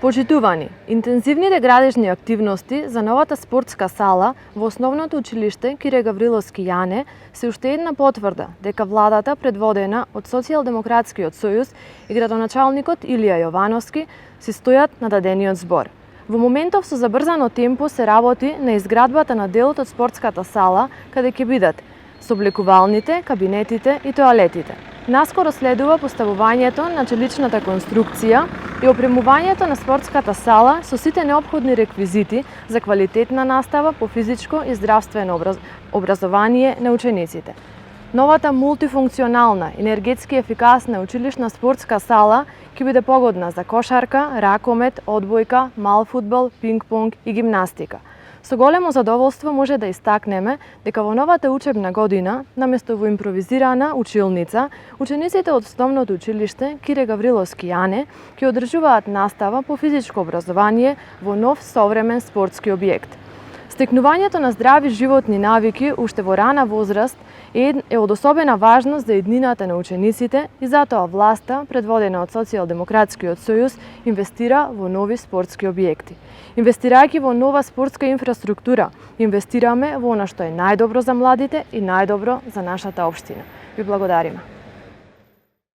Почитувани, интензивните градежни активности за новата спортска сала во основното училиште Кире Гавриловски Јане се уште една потврда дека владата предводена од Социјалдемократскиот сојуз и градоначалникот Илија Јовановски си стојат на дадениот збор. Во моментов со забрзано темпо се работи на изградбата на делот од спортската сала, каде ќе бидат сооблекувалните, кабинетите и тоалетите. Наскоро следува поставувањето на челичната конструкција и опремувањето на спортската сала со сите неопходни реквизити за квалитетна настава по физичко и здравствено образование на учениците. Новата мултифункционална, енергетски ефикасна училишна спортска сала ќе биде погодна за кошарка, ракомет, одбојка, мал фудбал, пинг-понг и гимнастика. Со големо задоволство може да истакнеме дека во новата учебна година, наместо во импровизирана училница, учениците од основното училиште Кире Гавриловски Јане ќе одржуваат настава по физичко образование во нов современ спортски објект. Стекнувањето на здрави животни навики уште во рана возраст е од особена важност за еднината на учениците и затоа власта, предводена од Социјалдемократскиот сојуз, инвестира во нови спортски објекти. Инвестирајќи во нова спортска инфраструктура, инвестираме во она што е најдобро за младите и најдобро за нашата општина. Ви благодариме.